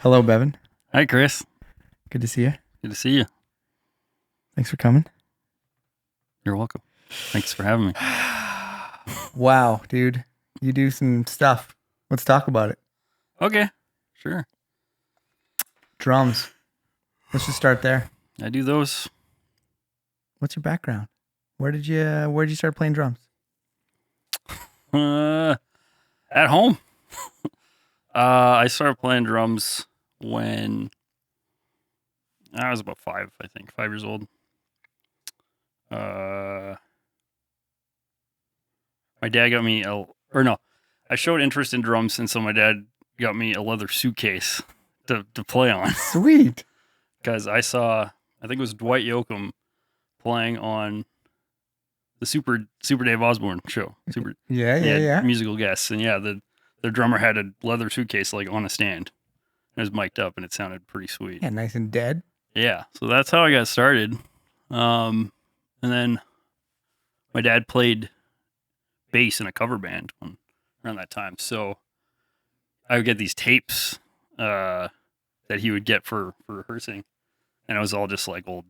Hello, Bevin. Hi, Chris. Good to see you. Good to see you. Thanks for coming. You're welcome. Thanks for having me. Wow, dude. You do some stuff. Let's talk about it. Okay, sure. Drums. Let's just start there. I do those. What's your background? Where'd you start playing drums? At home. I started playing drums when I was about 5 years old. My dad got me I showed interest in drums, and so my dad got me a leather suitcase to play on. Sweet. Because I think it was Dwight Yoakam playing on the SuperDave Osborne show. Yeah. Musical guests, and the drummer had a leather suitcase like on a stand. It was mic'd up, and it sounded pretty sweet. Yeah, nice and dead. Yeah, so that's how I got started. And then my dad played bass in a cover band around that time. So I would get these tapes that he would get for rehearsing, and it was all just like old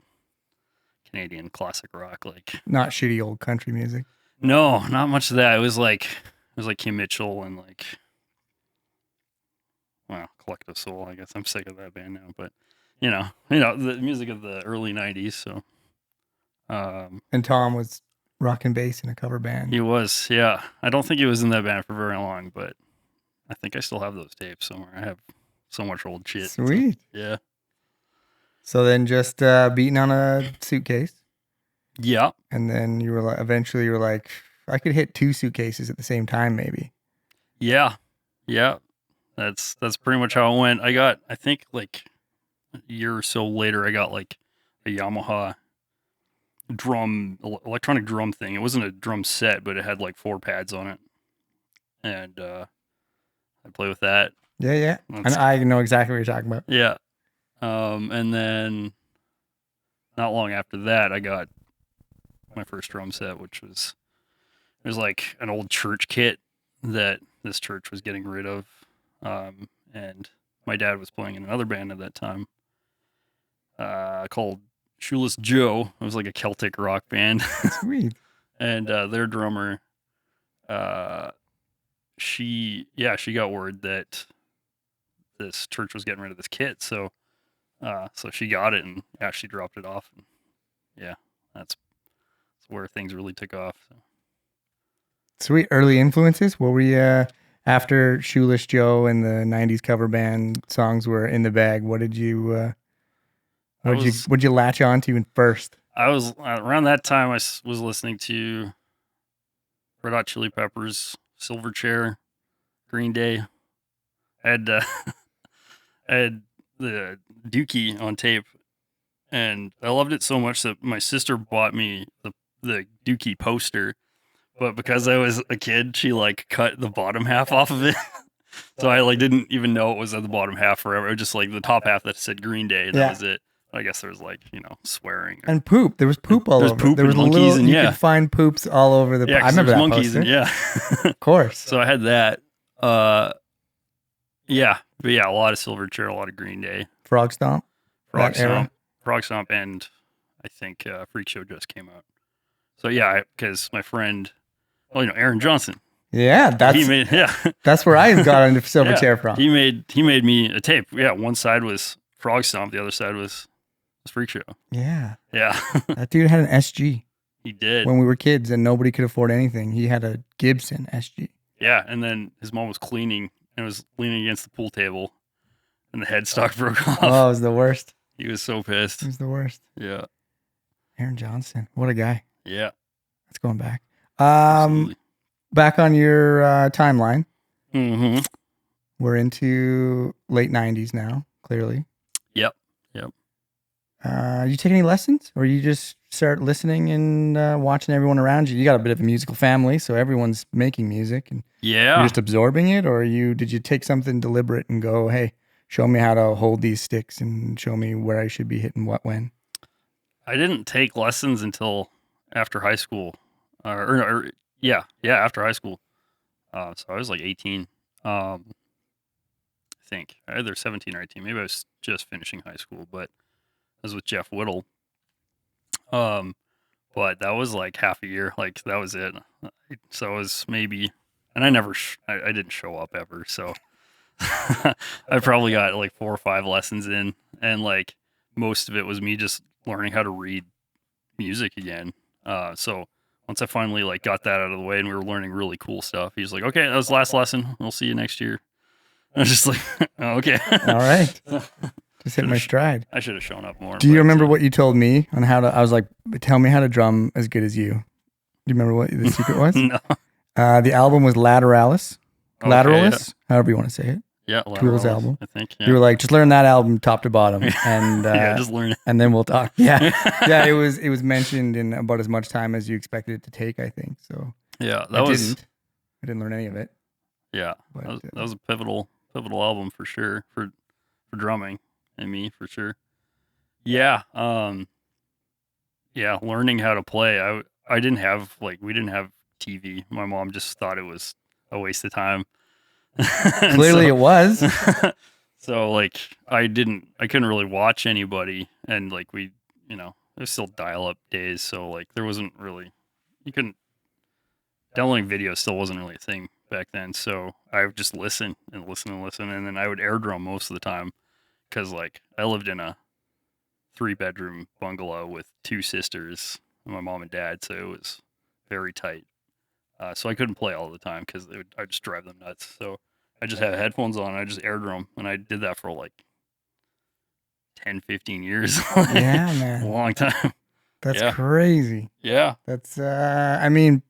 Canadian classic rock, like Not shitty old country music. no, not much of that. It was like Kim Mitchell and Collective Soul. I guess I'm sick of that band now, but you know the music of the early '90s. So And Tom was rocking bass in a cover band. he was, yeah. I don't think he was in that band for very long, but I think I still have those tapes somewhere. I have so much old shit. Sweet. So, yeah. So then just beating on a suitcase. Yeah. And then eventually you were like, I could hit 2 suitcases at the same time, maybe. Yeah. Yeah. That's pretty much how it went. I think like a year or so later, I got like a Yamaha electronic drum thing. It wasn't a drum set, but it had like 4 pads on it. And I play with that. Yeah. And I know exactly what you're talking about. Yeah. And then not long after that, I got my first drum set, which was like an old church kit that this church was getting rid of. And my dad was playing in another band at that time called Shoeless Joe. It was like a Celtic rock band. Sweet. And their drummer, she got word that this church was getting rid of this kit. So she got it, and she dropped it off. And that's where things really took off. So. Sweet. Early influences. What were you after Shoeless Joe and the 90s cover band songs were in the bag? What did you what'd you latch on to first? I was around that time I was listening to Red Hot Chili Peppers, Silverchair, Green Day. I had the Dookie on tape, and I loved it so much that my sister bought me the Dookie poster. But because I was a kid, she like cut the bottom half off of it. So I like didn't even know it was at the bottom half forever. It was just like the top half that said Green Day. That was it. I guess there was like, swearing. And poop. There was poop all over. Poop there was monkeys you could find poops all over the I remember that monkeys poster. Of course. So I had that. But a lot of Silverchair, a lot of Green Day. Frog Stomp, and I think Freak Show just came out. So because my friend, Aaron Johnson. Yeah, that's where I got into Silverchair from. He made me a tape. Yeah, one side was Frog Stomp, the other side was Freak Show. Yeah. Yeah. That dude had an SG. He did. When we were kids and nobody could afford anything, he had a Gibson SG. Yeah, and then his mom was cleaning and was leaning against the pool table, and the headstock broke off. Oh, it was the worst. He was so pissed. He was the worst. Yeah. Aaron Johnson. What a guy. Yeah. That's going back. Absolutely. Back on your timeline. Mm-hmm. We're into late 90s now, clearly. Yep. You take any lessons, or you just start listening and watching everyone around you? You got a bit of a musical family, so everyone's making music, and you're just absorbing it, or did you take something deliberate and go, hey, show me how to hold these sticks and show me where I should be hitting what when? I didn't take lessons until after high school. After high school. So I was like 18. I think either 17 or 18. Maybe I was just finishing high school, but I was with Jeff Whittle. But that was like half a year. Like that was it. So it was maybe, and I didn't show up ever. So I probably got like 4 or 5 lessons in, and like most of it was me just learning how to read music again. So once I finally like got that out of the way and we were learning really cool stuff, he was like, okay, that was the last lesson. We'll see you next year. I was just like, oh, okay. All right. Just hit my stride. I should have shown up more. Do you remember what you told me on how to, I was like, tell me how to drum as good as you. Do you remember what the secret was? No. The album was Lateralis. Okay, Lateralis, however you want to say it. Yeah, Tool's album. I think. Yeah. You were like, just learn that album top to bottom, and yeah, just learn it, and then we'll talk. Yeah, yeah. It was mentioned in about as much time as you expected it to take, I think. So yeah, I didn't learn any of it. Yeah, but, that was a pivotal album for sure for drumming and me for sure. Yeah, yeah, learning how to play. I didn't have we didn't have TV. My mom just thought it was a waste of time. Clearly it was. So like I couldn't really watch anybody, and like it was still dial-up days, so like there wasn't really, you couldn't, downloading video still wasn't really a thing back then. So I would just listen and listen and listen, and then I would air drum most of the time because like I lived in a 3-bedroom bungalow with 2 sisters, my mom and dad, so it was very tight. So I couldn't play all the time because I'd just drive them nuts. So I just had headphones on and I just air drum, and I did that for like 10, 15 years. Yeah, man. A long time. That's crazy. Yeah. That's, I mean,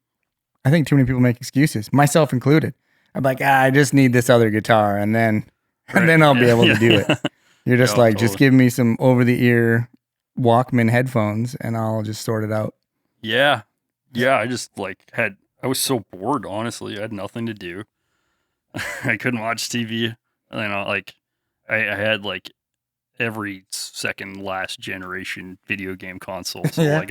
I think too many people make excuses, myself included. I'm like, I just need this other guitar, and then I'll be able to do it. You're just like, totally. Just give me some over-the-ear Walkman headphones, and I'll just sort it out. Yeah. Yeah, I just I was so bored, honestly. I had nothing to do. I couldn't watch TV. I had like every second last generation video game console. So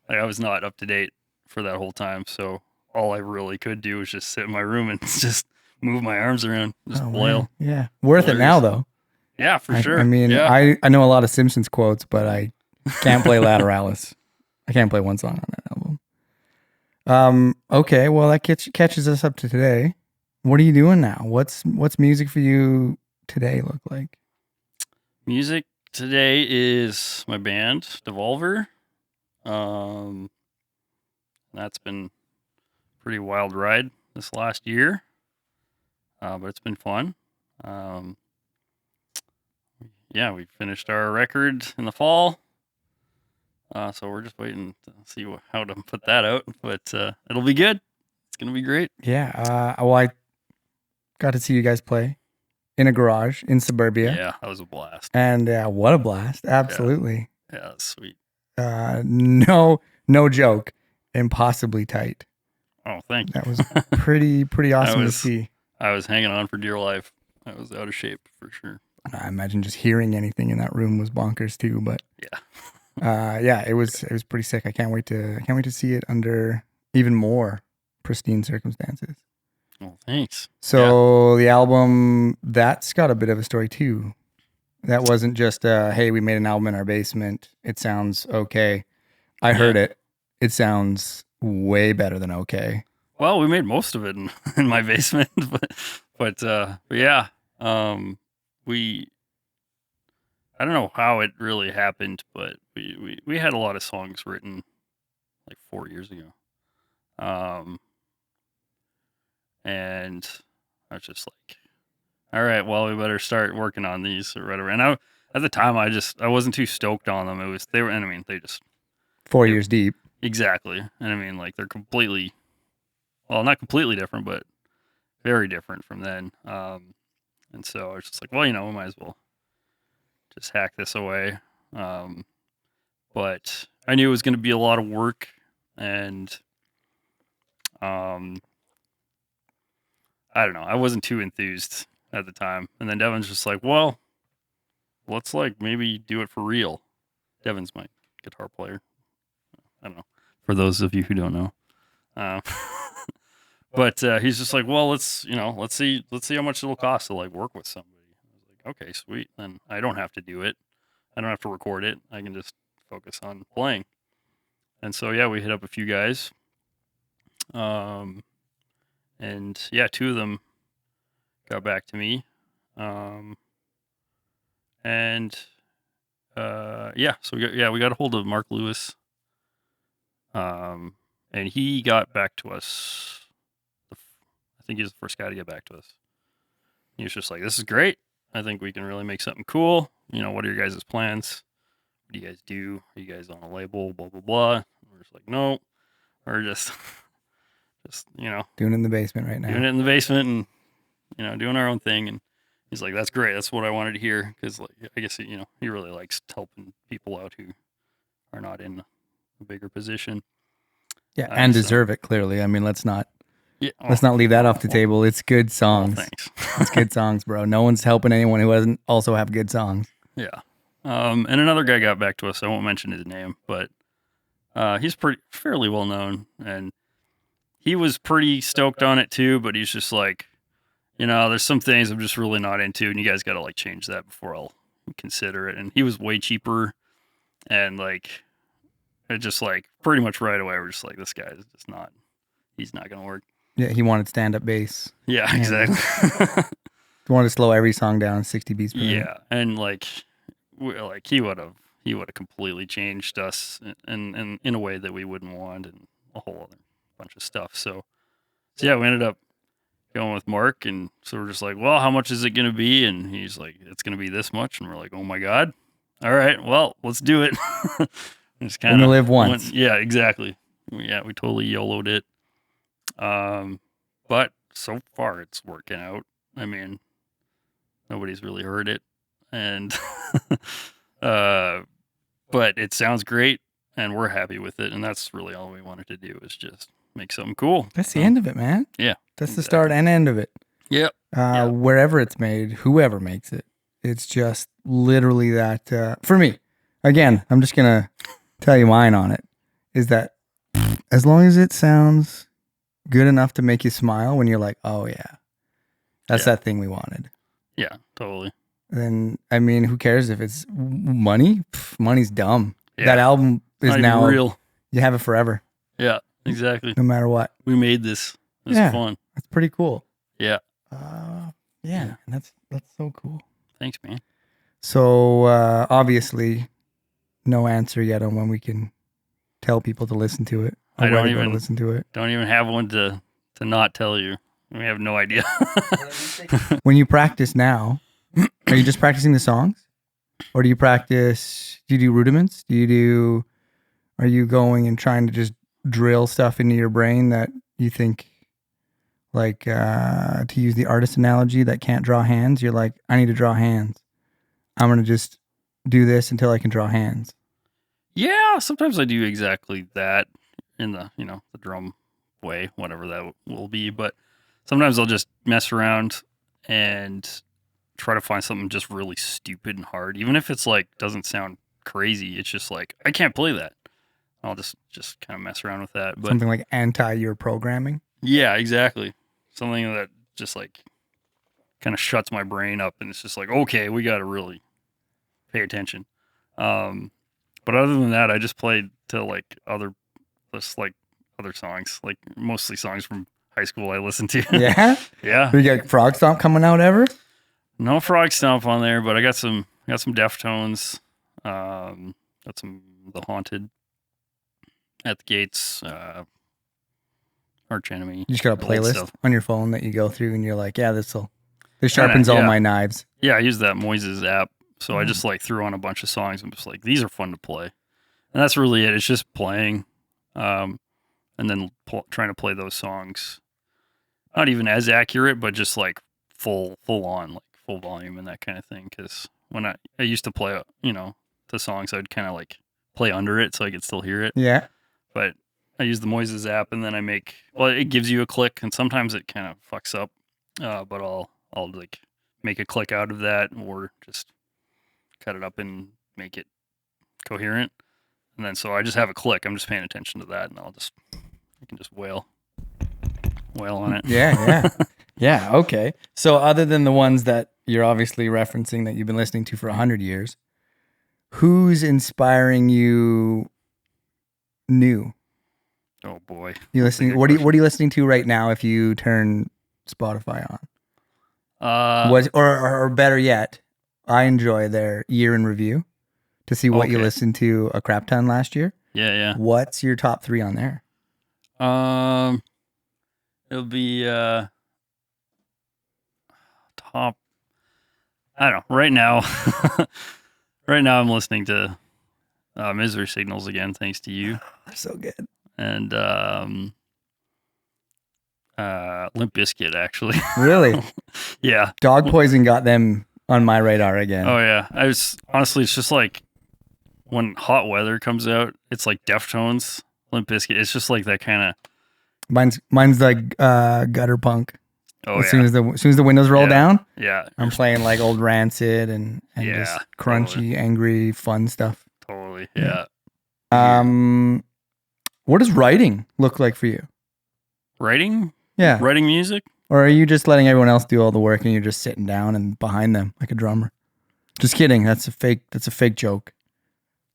I was not up to date for that whole time. So all I really could do was just sit in my room and just move my arms around, just flail. Yeah. Worth it now though. Yeah, for sure. I mean, I know a lot of Simpsons quotes, but I can't play Lateralis. I can't play one song on that album. Okay, well that catches us up to today. What are you doing now? What's music for you today look like? Music today is my band, DEVOLVER. That's been a pretty wild ride this last year. But it's been fun. Yeah, we finished our record in the fall. So we're just waiting to see how to put that out, but it'll be good. It's going to be great. Yeah. Well, I got to see you guys play in a garage in suburbia. Yeah, that was a blast. And what a blast. Absolutely. Yeah, that's sweet. No joke. Impossibly tight. Oh, thank you. That was pretty awesome to see. I was hanging on for dear life. I was out of shape for sure. I imagine just hearing anything in that room was bonkers too, but yeah, it was pretty sick. I can't wait to see it under even more pristine circumstances. Well, thanks. So the album, that's got a bit of a story too. That wasn't just hey, we made an album in our basement. It sounds okay. I heard it. It sounds way better than okay. Well, we made most of it in my basement, but yeah, I don't know how it really happened, but we had a lot of songs written like 4 years ago. And I was just like, all right, well, we better start working on these or whatever. And at the time, I wasn't too stoked on them. They just 4 years deep. Exactly. And I mean, like, they're completely, well, not completely different, but very different from then. And so I was just like, well, we might as well just hack this away. But I knew it was going to be a lot of work, and I don't know. I wasn't too enthused at the time. And then Devin's just like, well, let's maybe do it for real. Devin's my guitar player. I don't know. For those of you who don't know. But he's just like, well, let's see how much it'll cost to work with somebody. okay, sweet. Then I don't have to do it. I don't have to record it. I can just focus on playing. And so, yeah, we hit up a few guys. And yeah, 2 of them got back to me. Yeah, so we got a hold of Mark Lewis. And he got back to us. I think he's the first guy to get back to us. He was just like, "This is great. I think we can really make something cool. What are your guys' plans? What do you guys do? Are you guys on a label? Blah blah blah." And we're just like, "No, we're just doing it in the basement right now. Doing it in the basement and doing our own thing." And he's like, "That's great. That's what I wanted to hear." Because I guess he really likes helping people out who are not in a bigger position. Yeah, and deserve it clearly. I mean, let's not leave that off the table. It's good songs. Thanks. It's good songs, bro. No one's helping anyone who doesn't also have good songs. Yeah. And another guy got back to us. I won't mention his name, but he's fairly well known, and he was pretty stoked on it too. But he's just like, there's some things I'm just really not into, and you guys got to like change that before I'll consider it. And he was way cheaper, and like, it just like pretty much right away we're just like, this guy is just not. He's not gonna work. Yeah, he wanted stand-up bass. Yeah, exactly. He wanted to slow every song down 60 beats per minute. Yeah, and like he would have completely changed us in a way that we wouldn't want, and a whole other bunch of stuff. So yeah, we ended up going with Mark, and so we're just like, well, how much is it gonna be? And he's like, it's gonna be this much, and we're like, oh my god, all right, well, let's do it. Just kind of live once. Yeah, exactly. Yeah, we totally YOLO'd it. But so far it's working out. I mean, nobody's really heard it, and but it sounds great, and we're happy with it, and that's really all we wanted to do is just make something cool. That's the end of it, man. Yeah, that's the start and end of it. Yep. Wherever it's made, whoever makes it, it's just literally that. For me, again, I'm just gonna tell you mine on it. Is that as long as it sounds good enough to make you smile when you're like, oh yeah, that's that thing we wanted. Yeah, totally. Then, I mean, who cares if it's money? Money's dumb. Yeah. That album is not now real. You have it forever. Yeah, exactly. No matter what. We made this. It's fun. That's pretty cool. Yeah. Yeah, and that's so cool. Thanks, man. So, obviously, no answer yet on when we can tell people to listen to it. I don't even listen to it. Don't even have one to not tell you. We have no idea. When you practice now, are you just practicing the songs, or do you do rudiments? Are you going and trying to just drill stuff into your brain that you think, like, to use the artist analogy, that can't draw hands? You're like, I need to draw hands. I'm going to just do this until I can draw hands. Yeah, sometimes I do exactly that in the, the drum way, whatever that will be. But sometimes I'll just mess around and try to find something just really stupid and hard. Even if it's like, doesn't sound crazy, it's just like, I can't play that. I'll just kind of mess around with that. But something like your programming? Yeah, exactly. Something that just like kind of shuts my brain up, and it's just like, okay, we got to really pay attention. But other than that, I just played to like other songs, like mostly songs from high school I listened to. Yeah? Yeah. You got Frog Stomp coming out ever? No Frog Stomp on there, but I got some Deftones, got some The Haunted, At the Gates, Arch Enemy. You just got a playlist on your phone that you go through, and you're like, yeah, this sharpens all my knives. Yeah, I use that Moises app. So I just like threw on a bunch of songs and just like, these are fun to play. And that's really it. It's just playing, and then trying to play those songs. Not even as accurate, but just like full on, like full volume and that kind of thing. Because when I used to play, the songs, I'd kind of like play under it so I could still hear it. Yeah. But I use the Moises app, and then it gives you a click, and sometimes it kind of fucks up. But I'll like make a click out of that, or just cut it up and make it coherent. And then so I just have a click. I'm just paying attention to that, and I can just wail on it. Yeah. Yeah. Okay. So other than the ones that you're obviously referencing that you've been listening to for 100 years, who's inspiring you new? Oh boy. You listening? What are you listening to right now if you turn Spotify on? Or better yet, I enjoy their year in review to see what you listened to a crap ton last year. Yeah. What's your top 3 on there? It'll be top. I don't know. Right now, I'm listening to Misery Signals again, thanks to you. They're so good. And Limp Bizkit, actually. Really? Yeah. Dog Poison got them on my radar again. Oh yeah. Honestly, it's just like when Hot Weather comes out, it's like Deftones, Limp Bizkit. It's just like that kind of. Mine's like gutter punk. Oh as soon as the windows roll down, yeah, I'm playing like old Rancid and just crunchy, angry, fun stuff. Totally, yeah. What does writing look like for you? Writing? Yeah, writing music. Or are you just letting everyone else do all the work and you're just sitting down and behind them like a drummer? Just kidding. That's a fake joke.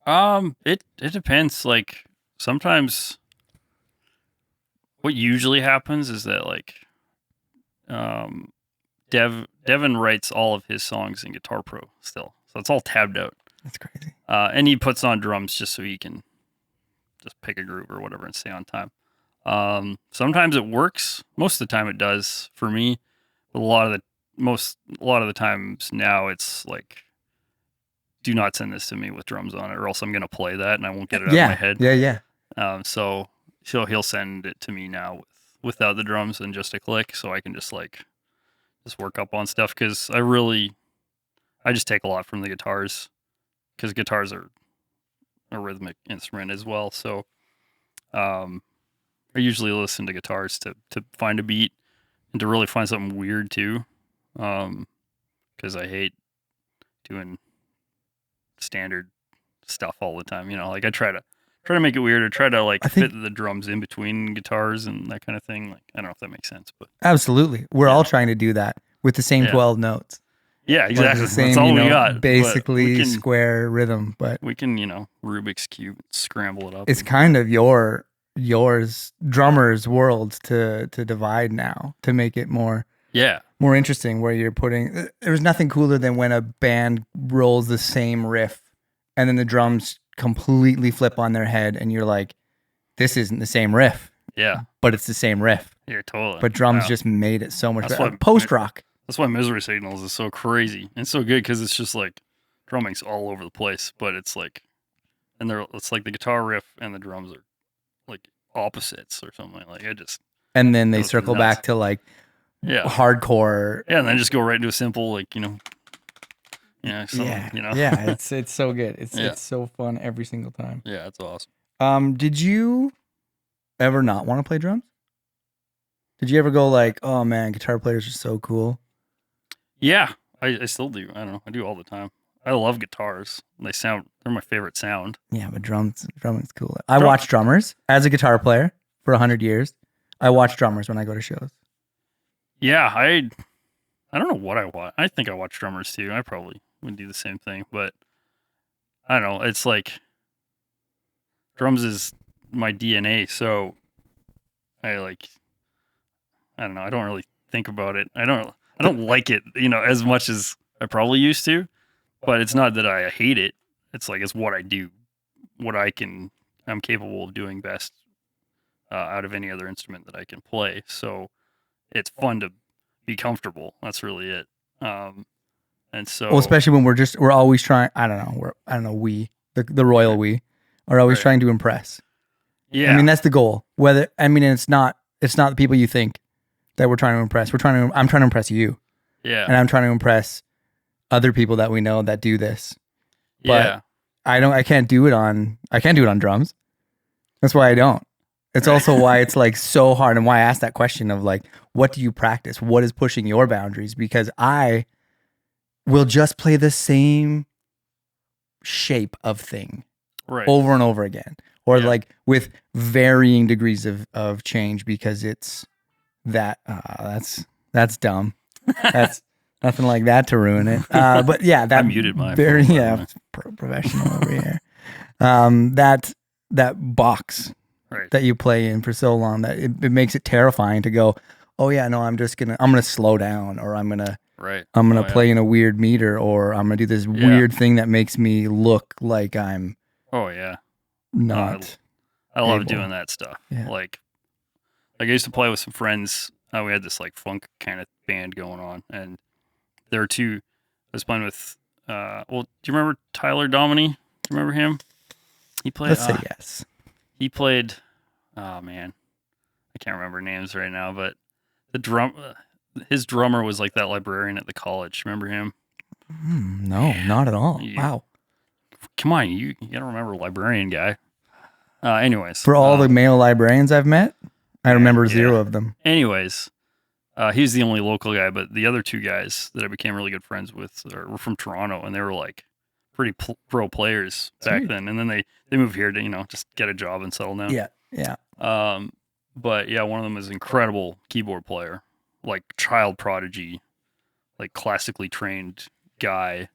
It depends. Like sometimes, what usually happens is that like, Devin writes all of his songs in Guitar Pro still, so it's all tabbed out. That's crazy. And he puts on drums just so he can just pick a groove or whatever and stay on time. Sometimes it works. Most of the time it does for me. But a lot of the times now it's like, do not send this to me with drums on it, or else I'm gonna play that and I won't get it out of my head. Yeah. So he'll send it to me now without the drums and just a click, so I can just work up on stuff, because I just take a lot from the guitars, because guitars are a rhythmic instrument as well. So I usually listen to guitars to find a beat and to really find something weird too, because I hate doing standard stuff all the time. Like I try to make it weird, or try to fit the drums in between guitars and that kind of thing. Like, I don't know if that makes sense, but absolutely, we're all trying to do that with the same 12 notes. Yeah, exactly. Like the same, that's all we got. Basically square rhythm, but we can, Rubik's Cube, scramble it up. It's kind of yours drummer's world to divide now, to make it more interesting, where you're putting. There's nothing cooler than when a band rolls the same riff and then the drums completely flip on their head and you're like, this isn't the same riff. Yeah. But it's the same riff. Yeah, totally. But drums just made it so much better. Post rock. That's why Misery Signals is so crazy and so good, because it's just like drumming's all over the place, but it's like, it's like the guitar riff and the drums are like opposites or something. Like and then they circle back to like hardcore. Yeah, and then just go right into a simple Yeah, it's so good. It's so fun every single time. Yeah, it's awesome. Did you ever not want to play drums? Did you ever go like, oh man, guitar players are so cool? Yeah, I still do. I don't know. I do all the time. I love guitars. They're my favorite sound. Yeah, but drumming's cool. I watch drummers as a guitar player for 100 years. I watch drummers when I go to shows. Yeah, I don't know what I watch. I think I watch drummers too. I probably would do the same thing, but I don't know. It's like drums is my DNA, so I don't know. I don't really think about it. I don't like it, as much as I probably used to, but it's not that I hate it. It's like, it's what I do, what I'm capable of doing best out of any other instrument that I can play. So it's fun to be comfortable. That's really it. And so, especially when we're always trying, the royal we are always trying to impress. Yeah. I mean, that's the goal. It's not the people you think that we're trying to impress. I'm trying to impress you. Yeah. And I'm trying to impress other people that we know that do this. But I can't do it on drums. That's why I don't. It's also why it's like so hard, and why I asked that question of like, what do you practice? What is pushing your boundaries? Because I will just play the same shape of thing over and over again, or like with varying degrees of change, because it's that's That's dumb. That's nothing like that to ruin it. But yeah, that I muted my very phone, professional over here. That box that you play in for so long that it makes it terrifying to go, oh yeah, no, I'm gonna slow down, or I'm gonna play in a weird meter, or I'm gonna do this weird thing that makes me look like I'm not. I love doing that stuff. Yeah. Like I used to play with some friends. We had this like funk kind of band going on, and there were two. I was playing with. Do you remember Tyler Dominy? Do you remember him? He played. Let's say yes. He played. Oh man, I can't remember names right now, but his drummer was like that librarian at the college. Remember him? No, not at all. Wow. Come on, you gotta remember librarian guy. Anyways, for all the male librarians I've met, I remember zero of them. Anyways, he's the only local guy, but the other two guys that I became really good friends with were from Toronto, and they were like pretty pro players back then. And then they moved here to just get a job and settle down. Yeah. But yeah, one of them is an incredible keyboard player, like child prodigy, like classically trained guy.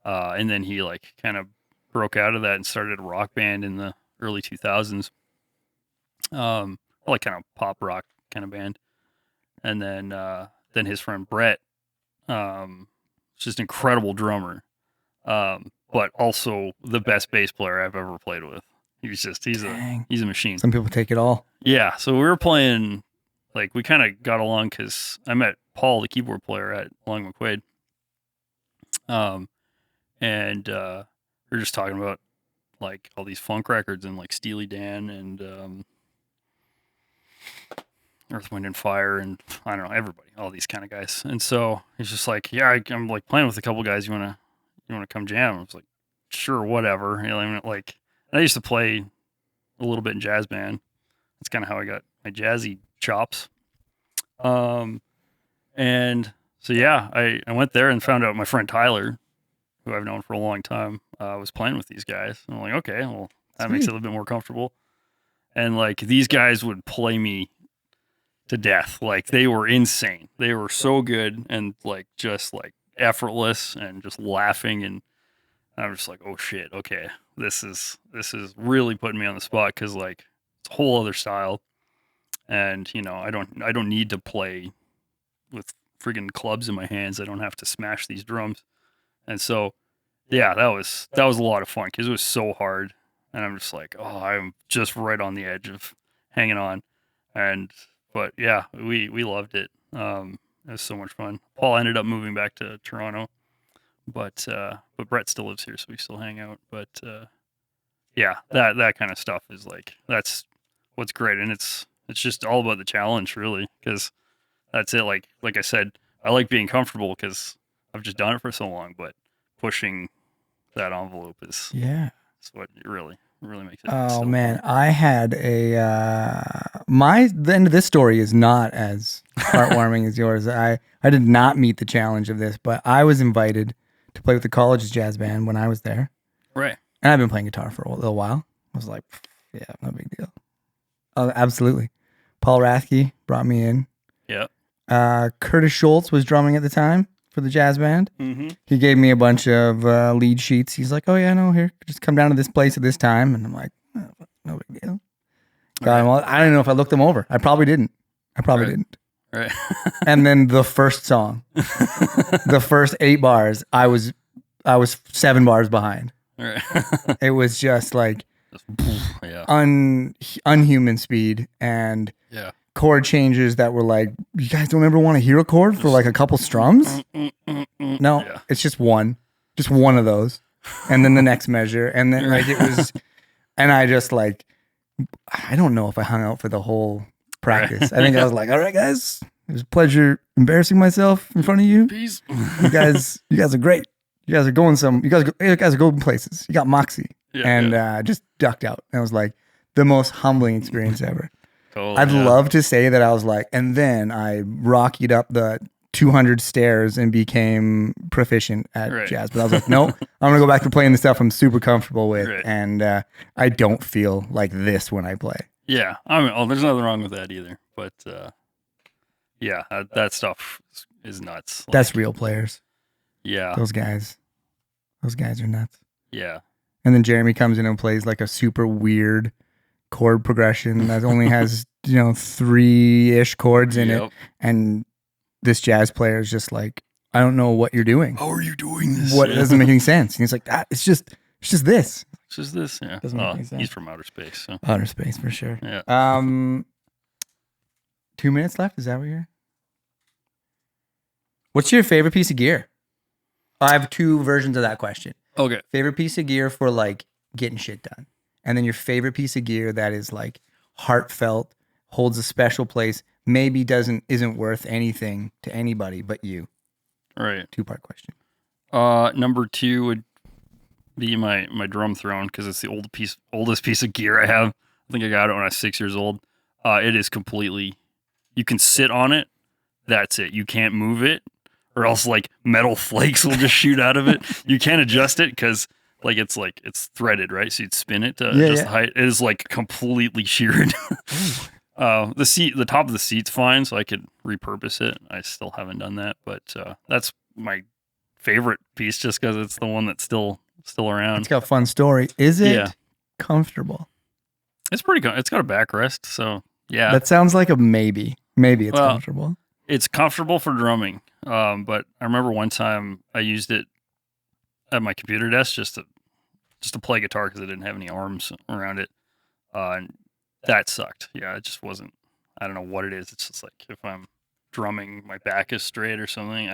And then he like kind of broke out of that and started a rock band in the early 2000s. Like kind of pop rock kind of band. And then his friend Brett, just an incredible drummer, but also the best bass player I've ever played with. He's a machine. Some people take it all. Yeah. So we were playing, like we kind of got along because I met Paul, the keyboard player at Long McQuaid. And we were just talking about like all these funk records and like Steely Dan and Earth, Wind and Fire and I don't know, everybody, all these kind of guys. And so he's just like, yeah, I'm like playing with a couple guys. You wanna come jam? I was like, sure, whatever. Like I used to play a little bit in jazz band. That's kind of how I got my jazzy chops. And so yeah, I went there and found out my friend Tyler, who I've known for a long time, was playing with these guys. And I'm like, okay, well, that makes it a little bit more comfortable. And like these guys would play me to death. Like they were insane. They were so good and like just like effortless and just laughing. And I was just like, oh shit, okay, this is really putting me on the spot because like it's a whole other style. And I don't need to play with friggin' clubs in my hands. I don't have to smash these drums. And so, yeah, that was a lot of fun because it was so hard. And I'm just like, oh, I'm just right on the edge of hanging on. But yeah, we loved it. It was so much fun. Paul ended up moving back to Toronto, but Brett still lives here, so we still hang out. But yeah, that kind of stuff is like that's what's great, and it's just all about the challenge, really, because that's it. Like I said, I like being comfortable because I've just done it for so long, but pushing that envelope is what really makes it. Oh man, I had the end of this story is not as heartwarming as yours. I did not meet the challenge of this, but I was invited to play with the college jazz band when I was there. Right. And I've been playing guitar for a little while. I was like, yeah, no big deal. Oh, absolutely. Paul Rathke brought me in. Yeah. Curtis Schultz was drumming at the time for the jazz band. Mm-hmm. He gave me a bunch of lead sheets. He's like, oh yeah, no, here, just come down to this place at this time. And I'm like, oh, no big deal. Well, I don't know if I looked them over. I probably didn't. Right. And then the first song, the first 8 bars, I was 7 bars behind. Right. It was just like yeah. unhuman speed and yeah. chord changes that were like, you guys don't ever want to hear a chord for like a couple strums? No, it's just one of those. And then the next measure. And then like it was, and I just like, I don't know if I hung out for the whole practice. I think I was like, all right, guys, it was a pleasure embarrassing myself in front of you. Peace. You guys are great. You guys are going you guys are going places. You got moxie. Just ducked out. And it was like the most humbling experience ever. Totally, I'd love to say that I was like, and then I rocketed up the 200 stairs and became proficient at jazz. But I was like, no, I'm going to go back to playing the stuff I'm super comfortable with. Right. And I don't feel like this when I play. Yeah. I mean, there's nothing wrong with that either. But Yeah, that stuff is nuts. Like, that's real players. Yeah. Those guys are nuts. Yeah. And then Jeremy comes in and plays like a super weird chord progression that only has, 3-ish chords in it. And this jazz player is just like, I don't know what you're doing. How are you doing this? What doesn't make any sense? And he's like, it's just this. It's just this, yeah. Doesn't make any sense. He's from outer space. So. Outer space for sure. Yeah. 2 minutes left. Is that what you're? What's your favorite piece of gear? I have 2 versions of that question. Okay. Favorite piece of gear for like getting shit done. And then your favorite piece of gear that is like heartfelt, holds a special place, maybe isn't worth anything to anybody but you. Right. 2-part question. Number 2 would be my drum throne, because it's the oldest piece of gear I have. I think I got it when I was 6 years old. It is completely, you can sit on it. That's it. You can't move it, or else like metal flakes will just shoot out of it. You can't adjust it because it's threaded, right? So you'd spin it to adjust the height. It is like completely sheared. The top of the seat's fine, so I could repurpose it. I still haven't done that, but that's my favorite piece just because it's the one that's still around. It's got a fun story. Is it comfortable? It's pretty good. It's got a backrest, so yeah. That sounds like a maybe. Maybe it's comfortable. It's comfortable for drumming, but I remember one time I used it at my computer desk just to play guitar because I didn't have any arms around it, and that sucked. Yeah, it just wasn't. I don't know what it is. It's just like if I'm drumming, my back is straight or something.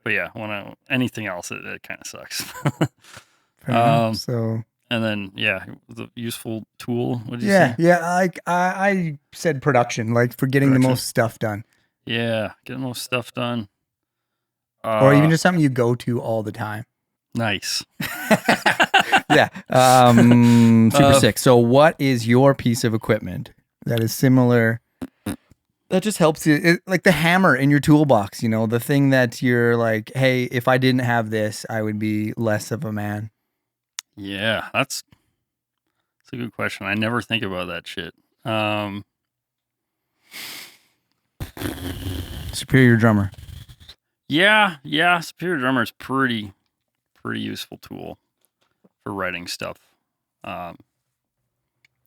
But yeah, anything else, it kind of sucks. So. And then, the useful tool. What did you say? Yeah. I said production, like for getting the most stuff done. Yeah, getting the most stuff done. Or even just something you go to all the time. Nice. Yeah. Super sick. So what is your piece of equipment that is similar, that just helps you, like the hammer in your toolbox, the thing that you're like, hey, if I didn't have this, I would be less of a man. Yeah, that's a good question. I never think about that shit. Superior drummer. Yeah. Superior drummer is pretty useful tool for writing stuff. Yeah,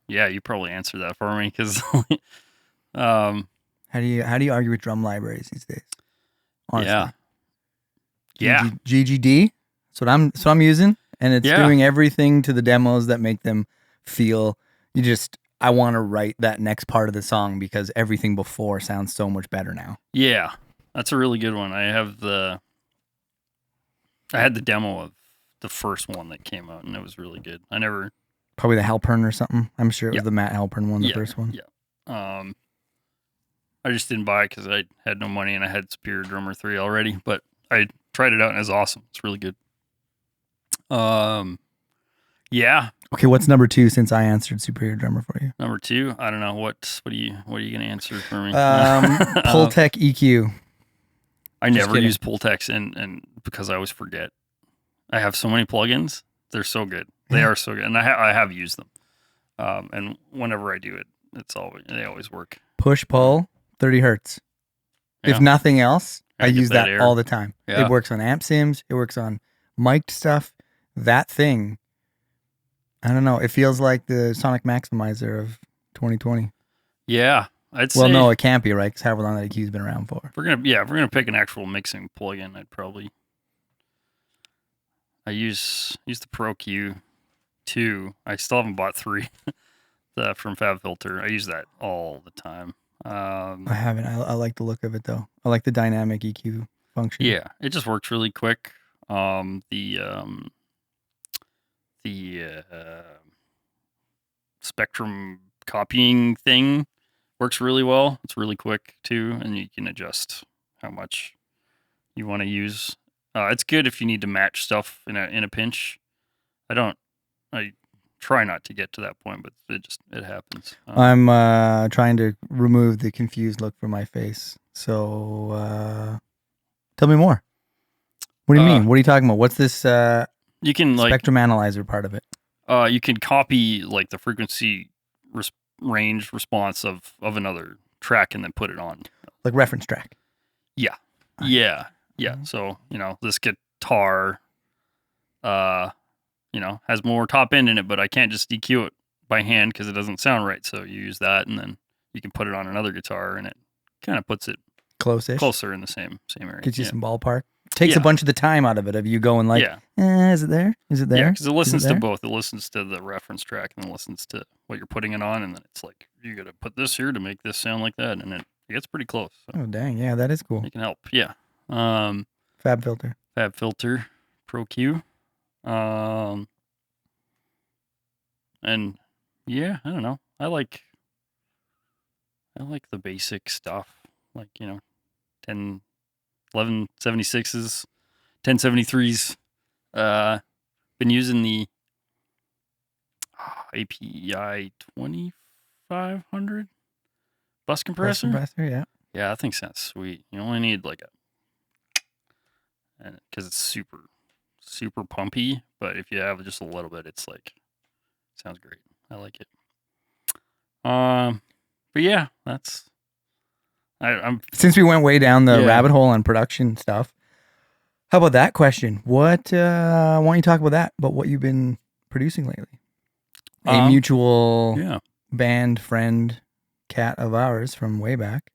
you probably answered that for me because. How do you argue with drum libraries these days? Honestly. Yeah. GGD. That's what I'm using. And it's doing everything to the demos that make them feel I want to write that next part of the song because everything before sounds so much better now. Yeah, that's a really good one. I had the demo of the first one that came out, and it was really good. Probably the Halpern or something. I'm sure it was the Matt Halpern one, the first one. Yeah. I just didn't buy it because I had no money and I had Superior Drummer 3 already, but I tried it out and it's awesome. It's really good. Yeah. Okay, what's number 2 since I answered Superior Drummer for you? Number 2, I don't know what are you going to answer for me? Pultec EQ. I never use Pultecs and because I always forget. I have so many plugins. They're so good. They are so good, and I have used them. And whenever I do it, they always work. Push pull 30 hertz. Yeah. If nothing else, I use that all the time. Yeah. It works on amp sims. It works on mic'd stuff. That thing, I don't know. It feels like the Sonic Maximizer of 2020. Yeah, I'd say. Well, no, it can't be, right? Because however long that EQ's been around for. If we're gonna pick an actual mixing plugin, I use the Pro Q2. I still haven't bought 3 from FabFilter. I use that all the time. I haven't. I like the look of it though. I like the dynamic EQ function. Yeah, it just works really quick. The spectrum copying thing works really well. It's really quick too, and you can adjust how much you want to use. It's good if you need to match stuff in a pinch. I try not to get to that point, but it happens. I'm trying to remove the confused look from my face. So tell me more. What do you mean? What are you talking about? What's this you can spectrum analyzer part of it? You can copy like the frequency range response of another track and then put it on. Like reference track. Yeah. Yeah. Yeah. So, this guitar, has more top end in it, but I can't just EQ it by hand because it doesn't sound right. So you use that, and then you can put it on another guitar, and it kind of puts it closer in the same area. Gets you some ballpark. Takes a bunch of the time out of it, of you going like, is it there? Is it there? Yeah, because it listens to both. It listens to the reference track and then listens to what you're putting it on, and then it's like, you got to put this here to make this sound like that, and it gets pretty close. So oh, dang. Yeah, that is cool. It can help. Yeah. Fab Filter Pro Q. And yeah, I don't know. I like the basic stuff, like 10, 1176s, 1073s. Been using the API 2500 bus compressor. Yeah. Yeah, that thing sounds sweet. You only need like because it's super, super pumpy. But if you have just a little bit, it's like sounds great. I like it. But yeah, that's. I'm since we went way down the rabbit hole on production stuff. How about that question? What why don't you talk about that? About what you've been producing lately? A mutual band friend, cat of ours from way back.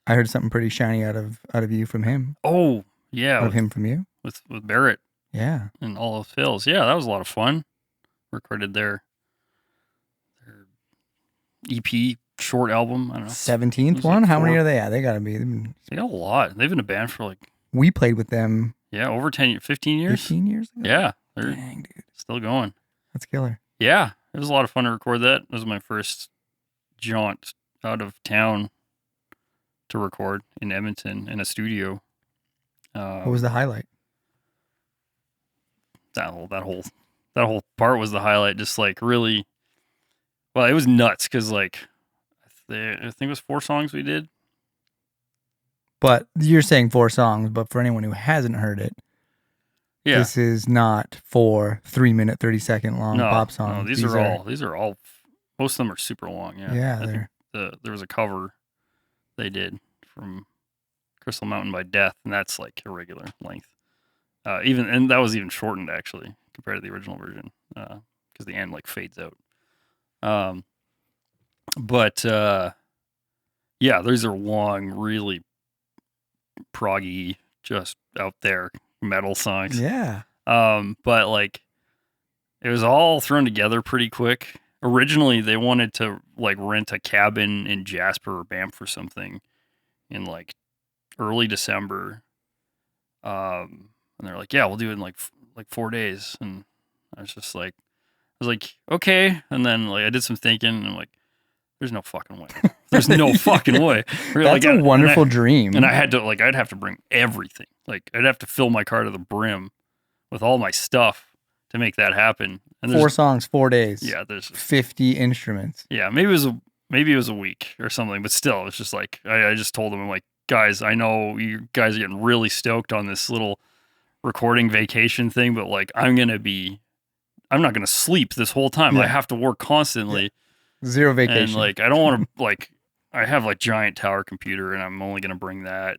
I heard something pretty shiny out of you from him. Oh yeah, out of him from you with Barrett. Yeah, and all of Phil's. Yeah, that was a lot of fun. Recorded their EP short album. I don't know. 17th one. How many are they at? They gotta be. They got a lot. They've been a band for like. We played with them. Yeah, over 15 years. 15 years ago. Yeah, dang, dude, still going. That's killer. Yeah, it was a lot of fun to record that. It was my first jaunt out of town to record in Edmonton in a studio. What was the highlight? That whole part was the highlight. Just like really, well, it was nuts because like I think it was 4 songs we did. But you're saying 4 songs, but for anyone who hasn't heard it, this is not 4 3-minute, 30-second long pop songs. No, these are all. Most of them are super long. Yeah. Yeah. I think there was a cover they did from Crystal Mountain by Death, and that's like a regular length. And that was even shortened actually compared to the original version, because the end like fades out. But yeah, these are long, really proggy, just out there metal songs. Yeah. But like it was all thrown together pretty quick. Originally they wanted to like rent a cabin in Jasper or Banff or something in like early December. And they're like, yeah, we'll do it in like 4 days. And I was like, okay. And then like I did some thinking and I'm like, there's no fucking way. There's no fucking way. That's a wonderful dream. And I'd have to bring everything. Like I'd have to fill my car to the brim with all my stuff to make that happen. And 4 songs, 4 days. Yeah, there's 50 instruments. Yeah, maybe it was a week or something, but still, it's just like I just told them, I'm like, guys, I know you guys are getting really stoked on this little recording vacation thing, but like I'm not gonna sleep this whole time. Yeah. I have to work constantly. Yeah. 0 vacation. And like I don't want to like I have like giant tower computer and I'm only gonna bring that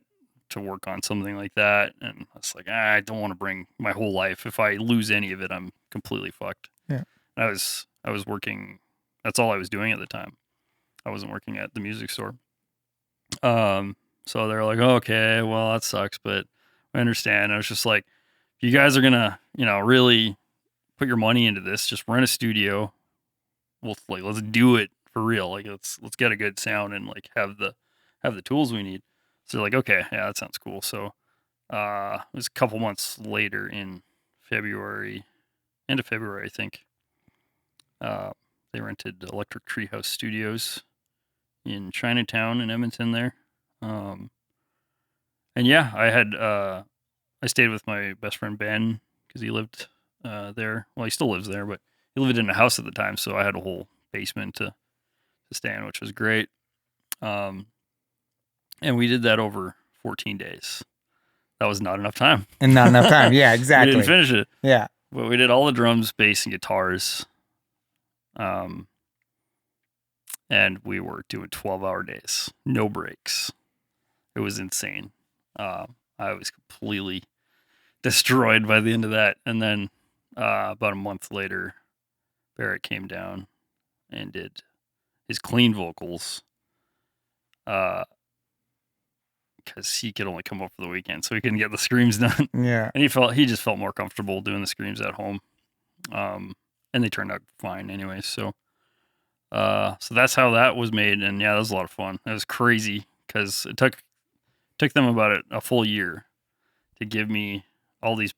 to work on something like that. And it's like I don't want to bring my whole life. If I lose any of it, I'm completely fucked. Yeah. I was working. That's all I was doing at the time. I wasn't working at the music store. So they're like, okay, well that sucks, but I understand. I was just like, if you guys are gonna, really put your money into this, just rent a studio. Let's do it for real. Like let's get a good sound and like have the tools we need. So they're like, okay, yeah, that sounds cool. So it was a couple months later in February, end of February, I think. They rented Electric Treehouse Studios in Chinatown in Edmonton there. And yeah, I stayed with my best friend Ben because he lived there. Well, he still lives there, but he lived in a house at the time, so I had a whole basement to stay in, which was great. And we did that over 14 days. That was not enough time. And not enough time. Yeah, exactly. We didn't finish it. Yeah. But we did all the drums, bass, and guitars. And we were doing 12-hour days. No breaks. it was insane. I was completely destroyed by the end of that. And then about a month later, Barrett came down and did his clean vocals. Because he could only come up for the weekend, so he couldn't get the screams done. Yeah. And he just felt more comfortable doing the screams at home. And they turned out fine anyway. So that's how that was made. And yeah, that was a lot of fun. It was crazy because it took them about a full year to give me all these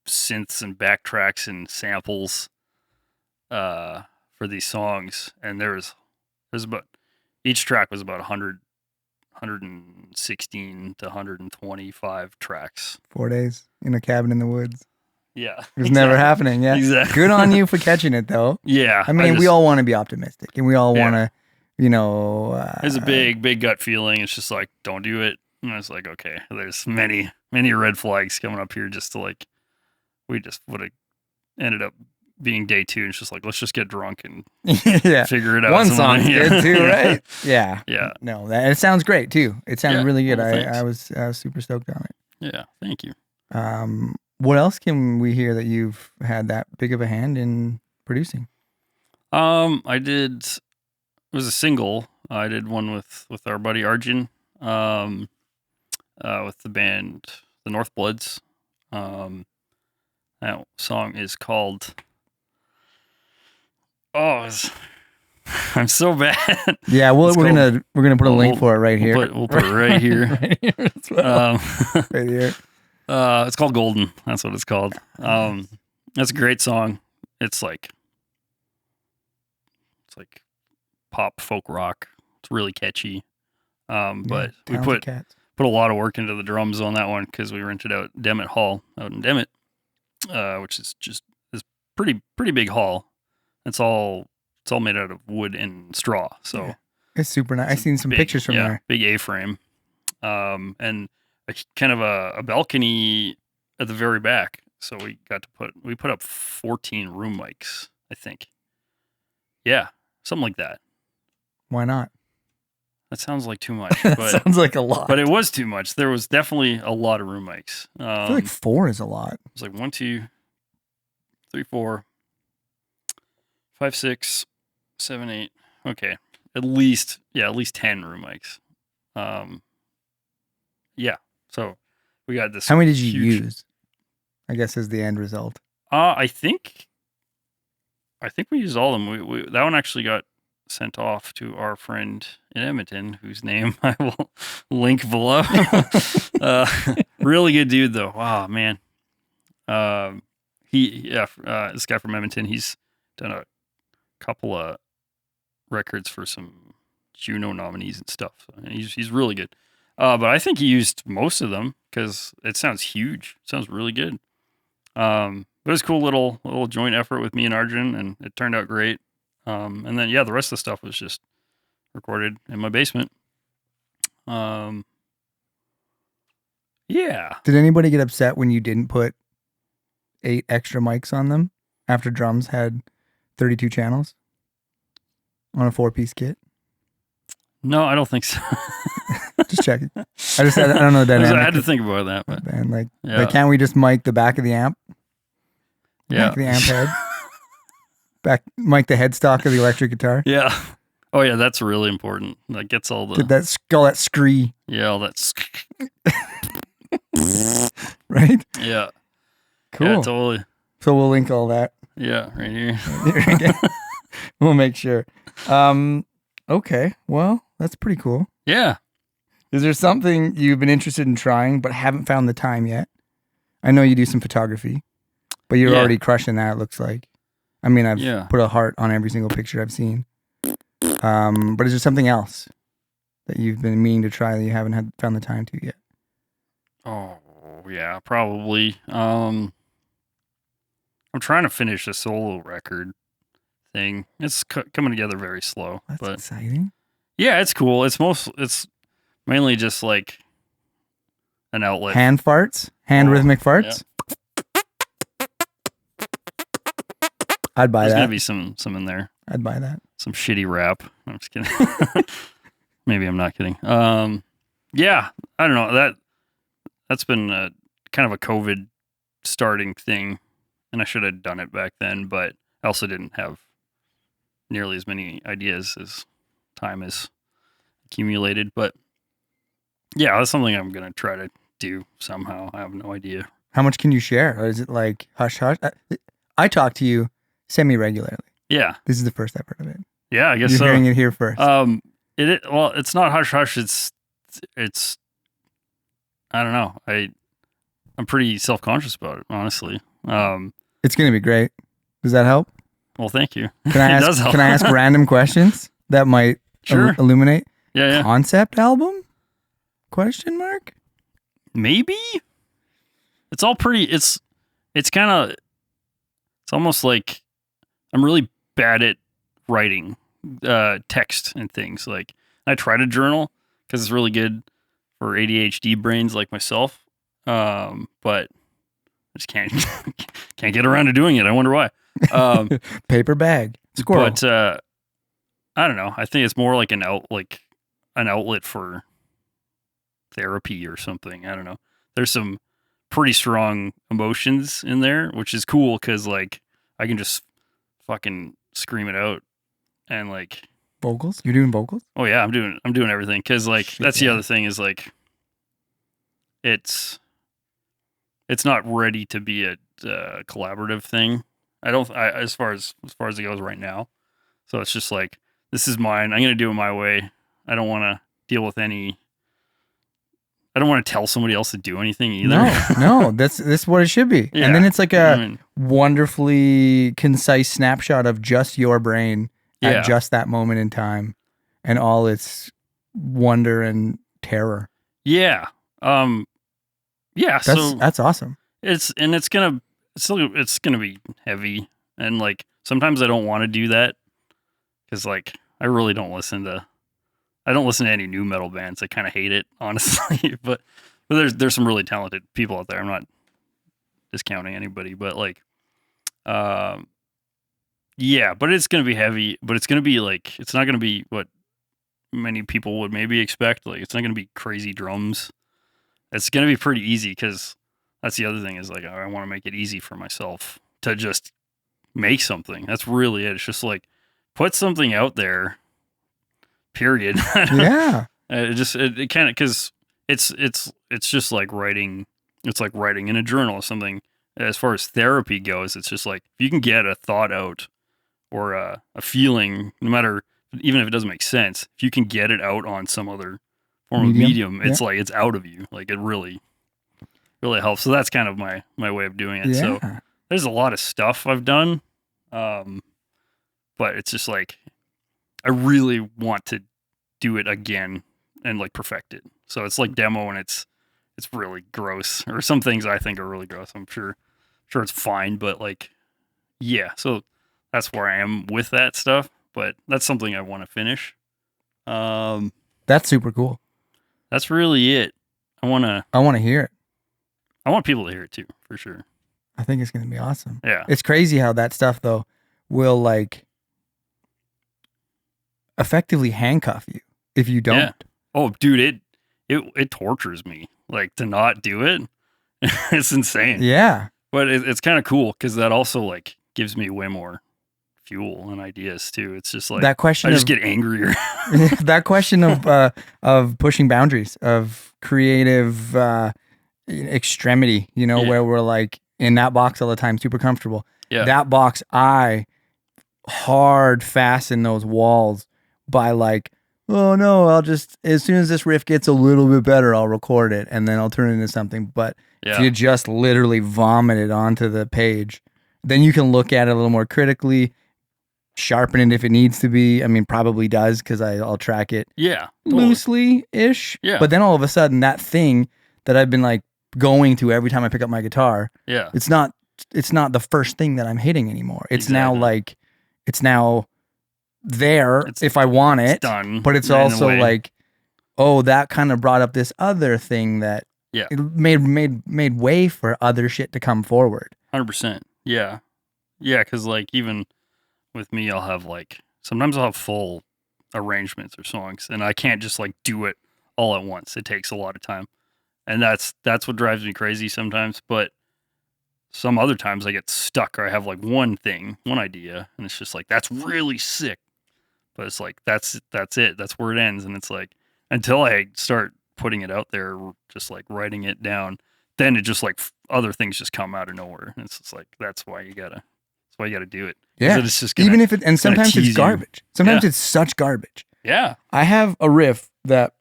synths and backtracks and samples for these songs. And there's about, each track was about 116 to 125 tracks. 4 days in a cabin in the woods. Yeah. It was never happening. Yeah. Exactly. Good on you for catching it, though. Yeah. I mean, we all want to be optimistic, and we all want to, you know. There's a big gut feeling. It's just like, don't do it. And I was like, okay, there's many red flags coming up here just to like, we just would have ended up being day 2. And it's just like, let's just get drunk and figure it out. One song's good too, right? Yeah. No, it sounds great too. It sounded really good. Well, I was super stoked on it. Yeah, thank you. What else can we hear that you've had that big of a hand in producing? I did. It was a single. I did one with our buddy Arjun, with the band The North Bloods. That song is called. I'm so bad. Yeah, we're gonna put a link for it right here. We'll put it right here. Right here as well. Right here. It's called Golden. That's what it's called. That's a great song. It's like pop folk rock. It's really catchy. But we put a lot of work into the drums on that one because we rented out Demet Hall out in Demet, which is just this pretty big hall. It's all made out of wood and straw. So it's super nice. I've seen some pictures from there. Big A-frame, and kind of a balcony at the very back. So we put up 14 room mics, I think. Yeah, something like that. Why not? That sounds like too much. But, sounds like a lot. But it was too much. There was definitely a lot of room mics. I feel like 4 is a lot. It was like 1, 2, 3, 4, 5, 6, 7, 8. Okay, at least 10 room mics. Yeah. So we got this. How many did you use? I guess is the end result. I think we used all of them. We that one actually got sent off to our friend in Edmonton, whose name I will link below. Really good dude though. Wow, man. This guy from Edmonton, he's done a couple of records for some Juno nominees and stuff. And he's really good. But I think he used most of them because it sounds huge. It sounds really good. But it was a cool little joint effort with me and Arjun, and it turned out great. And then, the rest of the stuff was just recorded in my basement. Yeah. Did anybody get upset when you didn't put 8 extra mics on them after drums had 32 channels on a 4-piece kit? No, I don't think so. Just checking. I don't know the dynamic. I had to think about that. But like, can't we just mic the back of the amp? Back of the amp head? Mic the headstock of the electric guitar? Yeah. Oh, yeah, that's really important. That gets all the... Did all that scree. Yeah, all that... Right? Yeah. Cool. Yeah, totally. So we'll link all that. Yeah, right here. We'll make sure. Okay, well, that's pretty cool. Yeah. Is there something you've been interested in trying but haven't found the time yet? I know you do some photography, but you're already crushing that, it looks like. I mean, I've put a heart on every single picture I've seen. But is there something else that you've been meaning to try that you haven't found the time to yet? Oh, yeah, probably. I'm trying to finish a solo record thing. It's coming together very slow. That's but exciting. Yeah, it's cool. It's mainly just like an outlet. Hand farts? Rhythmic farts? Yeah. I'd buy that. There's going to be some in there. I'd buy that. Some shitty rap. I'm just kidding. Maybe I'm not kidding. Yeah, I don't know. That's been kind of a COVID starting thing, and I should have done it back then, but I also didn't have nearly as many ideas as time has accumulated. But yeah, that's something I'm gonna try to do somehow. I have no idea. How much can you share? Or is it like hush hush? I talk to you semi-regularly. Yeah. This is the first I've heard of it. Yeah, I guess You're so. hearing it here first. Well, it's not hush hush. It's I don't know. I'm pretty self-conscious about it, honestly. It's gonna be great. Does that help? Well, thank you. Can I It ask? does help. Can I ask random questions that might Sure. illuminate? Yeah. Concept album? Question mark? Maybe. It's all pretty. It's kind of. It's almost like I'm really bad at writing text and things. Like I try to journal because it's really good for ADHD brains like myself. But I just can't get around to doing it. I wonder why. Paper bag. Squirrel. But I don't know. I think it's more like an outlet for therapy or something. I don't know. There's some pretty strong emotions in there, which is cool because like I can just fucking scream it out and like vocals. You're doing vocals? Oh yeah, I'm doing everything because like Shit, that's yeah. the other thing is like it's not ready to be a collaborative thing. As far as it goes right now. So it's just like this is mine. I'm gonna do it my way. I don't want to deal with any. I don't want to tell somebody else to do anything either. No, that's what it should be. Yeah. And then it's like a wonderfully concise snapshot of just your brain at just that moment in time, and all its wonder and terror. Yeah. Yeah. That's awesome. It's gonna be heavy, and like sometimes I don't want to do that because like I really don't listen to. I don't listen to any new metal bands. I kind of hate it, honestly. but there's some really talented people out there. I'm not discounting anybody, but like, yeah. But it's gonna be heavy. But it's gonna be like it's not gonna be what many people would maybe expect. Like it's not gonna be crazy drums. It's gonna be pretty easy because that's the other thing is like I want to make it easy for myself to just make something. That's really it. It's just like put something out there. Period. Yeah. It kind of because it's just like writing. It's like writing in a journal or something. As far as therapy goes, it's just like if you can get a thought out or a feeling, no matter even if it doesn't make sense, if you can get it out on some other form of medium, it's like it's out of you. Like it really helps. So that's kind of my way of doing it. Yeah. So there's a lot of stuff I've done, but it's just like I really want to do it again and like perfect it. So it's like demo and it's really gross, or some things I think are really gross. I'm sure it's fine, but like, yeah. So that's where I am with that stuff, but that's something I want to finish. That's super cool. That's really it. I want to hear it. I want people to hear it too, for sure. I think it's going to be awesome. Yeah. It's crazy how that stuff though will like effectively handcuff you if you don't. Yeah. Oh, dude, it tortures me like to not do it. It's insane. Yeah. But it's kind of cool because that also like gives me way more fuel and ideas too. It's just like that question. I just get angrier. That question of pushing boundaries of creative extremity, where we're like in that box all the time, super comfortable. Yeah. That box, I hard fasten those walls by like, oh no, I'll just, as soon as this riff gets a little bit better, I'll record it and then I'll turn it into something. But if you just literally vomit it onto the page, then you can look at it a little more critically, sharpen it if it needs to be. I mean, probably does because I'll track it loosely-ish. Yeah. But then all of a sudden, that thing that I've been like going to every time I pick up my guitar, it's not the first thing that I'm hitting anymore. It's now like, it's now there if I want it, done, but it's also like, oh, that kind of brought up this other thing that made way for other shit to come forward. 100%. Yeah. Yeah. Cause like even with me, I'll have like, sometimes I'll have full arrangements or songs and I can't just like do it all at once. It takes a lot of time. And that's what drives me crazy sometimes. But some other times I get stuck, or I have like one idea, and it's just like, that's really sick. But it's like, that's it. That's where it ends. And it's like, until I start putting it out there, just like writing it down, then it just like other things just come out of nowhere. And it's just like, that's why you gotta do it. Yeah. It's just gonna, even if and sometimes it's garbage. Sometimes it's such garbage. Yeah. I have a riff that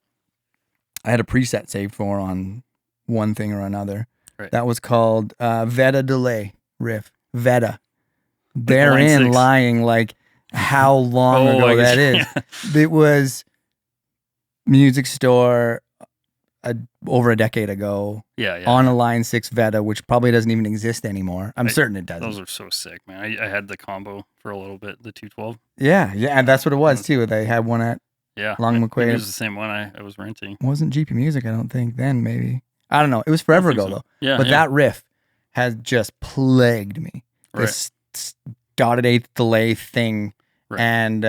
I had a preset saved for on one thing or another. Right. That was called Veta Delay riff. Veta. Therein lying like how long ago that is. Yeah. It was music store over a decade ago. Yeah. On a Line 6 Veta, which probably doesn't even exist anymore. I'm certain it doesn't. Those are so sick, man. I had the combo for a little bit, the 212. Yeah, and that's what it was too. They had one at Long McQuaid. It was the same one I was renting. It wasn't GP Music, I don't think. Then maybe. I don't know. It was forever ago though. Yeah. But that riff has just plagued me. Right. This dotted eighth delay thing. Right. And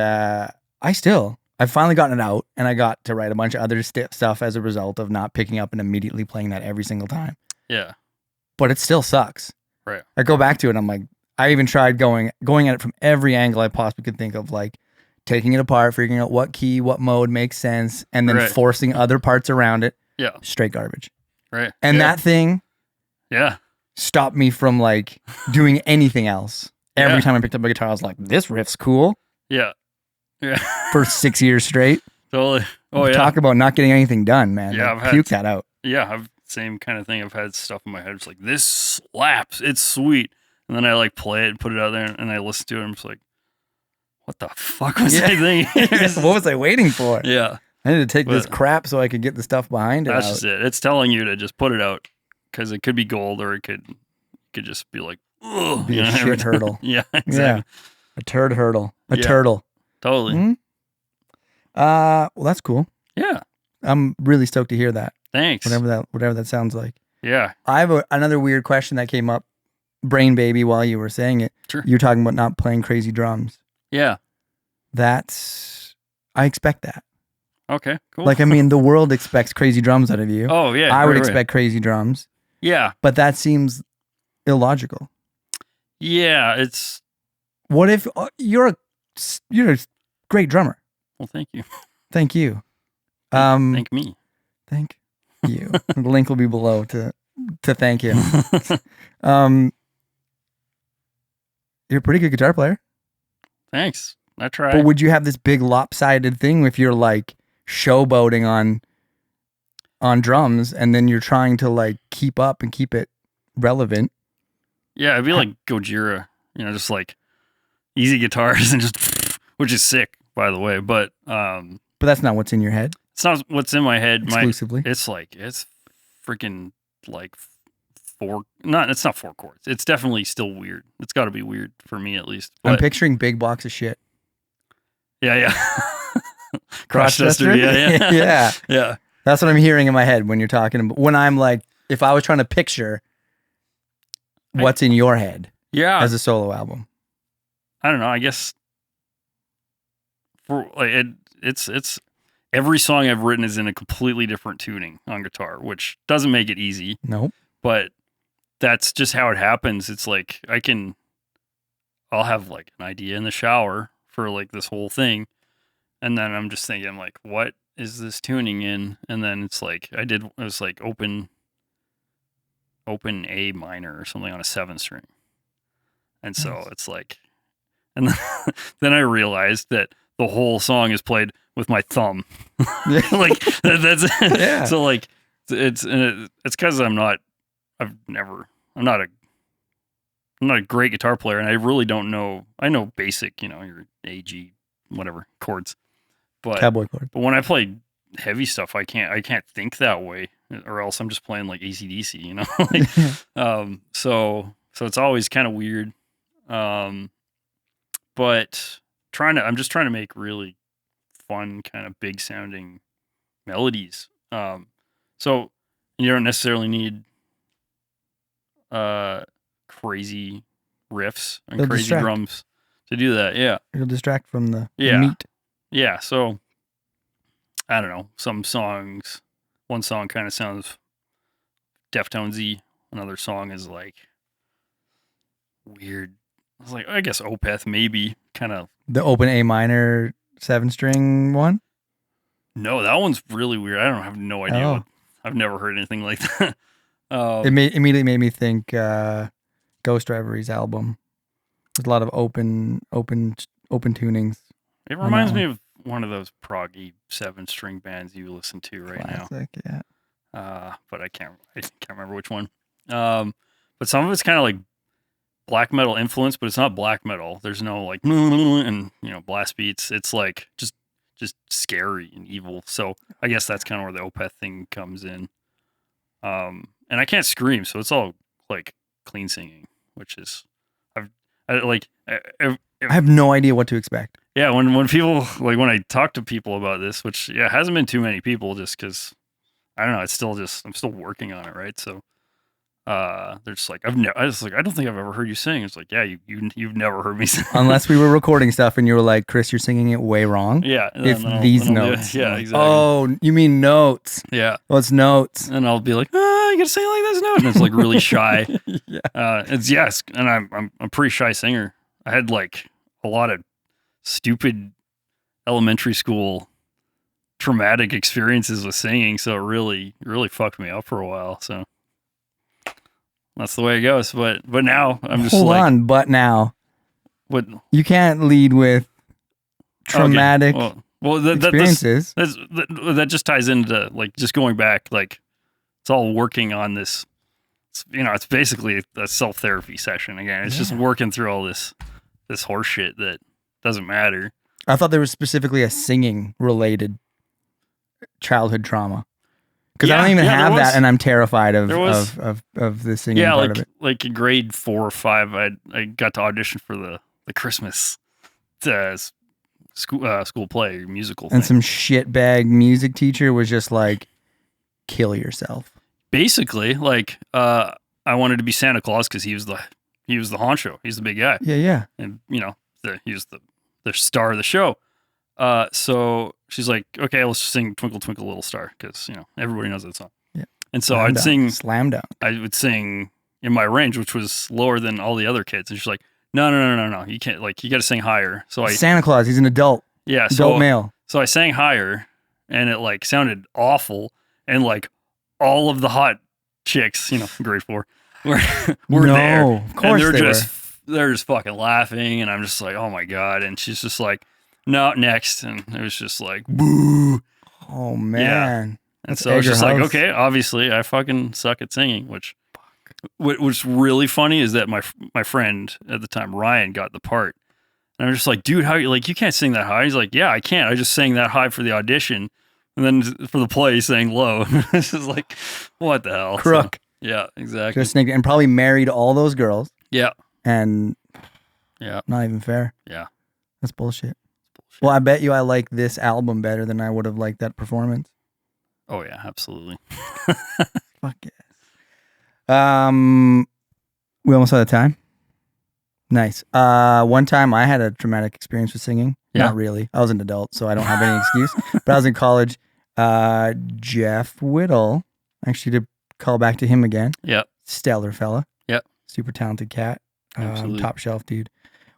I've finally gotten it out, and I got to write a bunch of other stuff as a result of not picking up and immediately playing that every single time. Yeah. But it still sucks. Right. I go back to it, and I'm like, I even tried going at it from every angle I possibly could think of, like taking it apart, figuring out what key, what mode makes sense, and then forcing other parts around it. Yeah. Straight garbage. Right. And that thing stopped me from like doing anything else. Every time I picked up a guitar, I was like, this riff's cool. Yeah. Yeah. For 6 years straight. Totally. Oh, yeah. Talk about not getting anything done, man. Yeah, like, puke that out. Yeah, I've same kind of thing. I've had stuff in my head. It's like, this slaps. It's sweet. And then I like play it and put it out there, and I listen to it, and I'm just like, what the fuck was I thinking? What was I waiting for? Yeah. I need to take this crap so I could get the stuff behind it. That's just it. It's telling you to just put it out, because it could be gold, or it could just be like, ugh. Be a shit hurdle. Yeah, exactly. Yeah. A turd hurdle. A turtle. Totally. Mm-hmm. Well, that's cool. Yeah. I'm really stoked to hear that. Thanks. Whatever that sounds like. Yeah. I have another weird question that came up, brain baby, while you were saying it. Sure. You're talking about not playing crazy drums. Yeah. I expect that. Okay, cool. Like, I mean, the world expects crazy drums out of you. Oh, yeah. I would expect crazy drums. Yeah. But that seems illogical. Yeah, it's... What if you're a great drummer? Well, thank you. Thank you. Thank me. Thank you. The link will be below to thank you. You're a pretty good guitar player. Thanks. I try. But would you have this big lopsided thing if you're like showboating on drums, and then you're trying to like keep up and keep it relevant? Yeah, it'd be like Gojira, just like easy guitars and just, which is sick, by the way. But that's not what's in your head. It's not what's in my head exclusively. It's freaking like it's not 4 chords. It's definitely still weird. It's got to be weird for me, at least. But, I'm picturing big box of shit. Yeah. Crotchduster. Yeah. Yeah. That's what I'm hearing in my head when you're talking about, when I'm like, if I was trying to picture what's in your head as a solo album. I don't know. I guess for like it's every song I've written is in a completely different tuning on guitar, which doesn't make it easy. Nope. But that's just how it happens. It's like I'll have like an idea in the shower for like this whole thing, and then I'm just thinking like, what is this tuning in? And then it's like it was like open A minor or something on a 7 string. And so it's like, and then I realized that the whole song is played with my thumb. Like that's yeah. So like it's because I'm not a great guitar player, and I really don't know. I know basic, your A, G, whatever chords, but cowboy chord. But when I play heavy stuff, I can't think that way, or else I'm just playing like AC/DC, like, so it's always kind of weird. But I'm just trying to make really fun, kind of big sounding melodies. So you don't necessarily need crazy riffs and crazy drums to do that. Yeah. It'll distract from the meat. Yeah. So I don't know, some songs. One song kind of sounds Deftonesy. Another song is like weird. I was like, I guess Opeth maybe kind of. The open A minor 7-string one? No, that one's really weird. I have no idea. I've never heard anything like that. It immediately made me think Ghost Reveries album. There's a lot of open tunings. It reminds me of one of those proggy 7-string bands you listen to right Classic, now. Yeah. But I can't remember which one. But some of it's kind of like black metal influence, but it's not black metal. There's no like and blast beats. It's like just scary and evil. So I guess that's kind of where the Opeth thing comes in. And I can't scream, so it's all like clean singing, which is I have no idea what to expect. Yeah, when people when I talk to people about this, which hasn't been too many people, just because I don't know, it's still I'm still working on it, right? So they're just like I don't think I've ever heard you sing. It's like, yeah, you've never heard me sing unless we were recording stuff and you were like, Chris, you're singing it way wrong. Yeah, it's these notes. Yeah, exactly. Oh, you mean notes? Yeah, well, it's notes. And I'll be like, you gotta sing like this note, and it's like really shy. Yeah, and I'm a pretty shy singer. I had like a lot of stupid elementary school traumatic experiences with singing, so it really fucked me up for a while. So that's the way it goes. But now I'm just but now what you can't lead with traumatic experiences. That just ties into like just going back, like it's all working on this. It's basically a self-therapy session again. It's just working through all this horse shit that doesn't matter. I thought there was specifically a singing related childhood trauma. Because I don't even have that, and I'm terrified of the singing part of it. Like in grade 4 or 5, I got to audition for the Christmas school play musical thing. And some shitbag music teacher was just like, kill yourself. Basically, like I wanted to be Santa Claus because he was the honcho. He's the big guy. Yeah. And he was the star of the show. So she's like, okay, let's sing Twinkle Twinkle Little Star because everybody knows that song. Yeah. And so I'd sing Slam Dunk. I would sing in my range, which was lower than all the other kids. And she's like, no, you can't. Like, you got to sing higher. So Santa Claus, he's an adult. Yeah, adult male. So I sang higher, and it like sounded awful, and like all of the hot chicks, grade 4, were there. Of course, and they're just fucking laughing, and I'm just like, oh my god. And she's just like, no, next. And it was just like, boo. Oh, man. Yeah. And so it's just like, okay, obviously I fucking suck at singing, what's really funny is that my friend at the time, Ryan, got the part. And I'm just like, dude, how you can't sing that high? He's like, yeah, I can't. I just sang that high for the audition. And then for the play, he sang low. This is like, what the hell? Crook. So, yeah, exactly. And probably married all those girls. Yeah. And not even fair. Yeah. That's bullshit. Well, I bet you I like this album better than I would have liked that performance. Oh, yeah, absolutely. Fuck yes. We almost out of time. Nice. One time I had a traumatic experience with singing. Yeah. Not really. I was an adult, so I don't have any excuse. But I was in college. Jeff Whittle, actually, to call back to him again. Yeah. Stellar fella. Yeah. Super talented cat. Absolutely. Top shelf dude.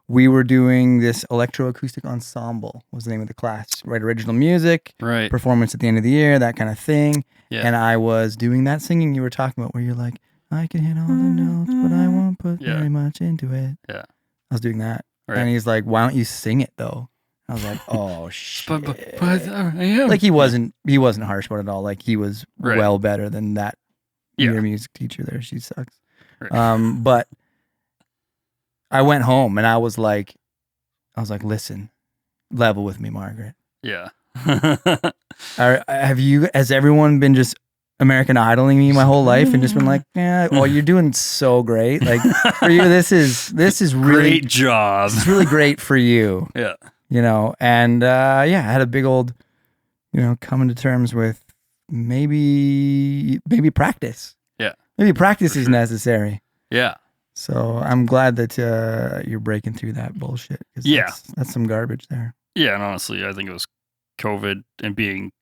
We were doing this electroacoustic ensemble was the name of the class. Write original music. Right. Performance at the end of the year, that kind of thing. Yeah. And I was doing that singing you were talking about where you're like, I can hit all the notes, but I won't put very much into it. Yeah. I was doing that. Right. And he's like, why don't you sing it though? I was like, oh shit. but I am. Like he wasn't harsh about it at all. Like he was well better than that your music teacher there. She sucks. Right. But I went home and I was like, listen, level with me, Margaret. Yeah. Has everyone been just American Idoling me my whole life and just been like, well, you're doing so great. Like for you, this is really great job. It's really great for you. Yeah. And I had a big old, coming to terms with maybe practice. Yeah. Maybe practice is necessary. Yeah. So I'm glad that you're breaking through that bullshit. Yeah. That's some garbage there. Yeah. And honestly, I think it was COVID and being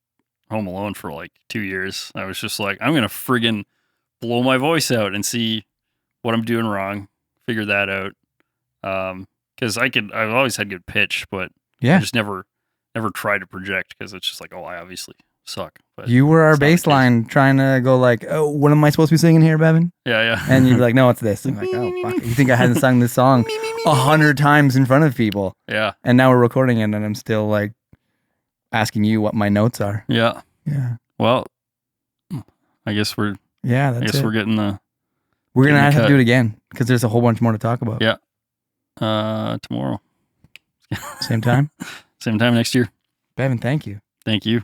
Home Alone for like 2 years. I was just like, I'm gonna friggin' blow my voice out and see what I'm doing wrong. Figure that out. Because I've always had good pitch, but I just never tried to project because it's just like, oh, I obviously suck. But you were our bass line trying to go like, oh, what am I supposed to be singing here, Bevin? Yeah. And you'd be like, no, it's this. I'm like, oh, fuck. You think I hadn't sung this song 100 times in front of people? Yeah. And now we're recording it, and I'm still like asking you what my notes are. Yeah. Yeah. Well, I guess we're getting the. We're gonna have to do it again because there's a whole bunch more to talk about. Yeah. Tomorrow. Same time. Same time next year. Bevin, thank you. Thank you.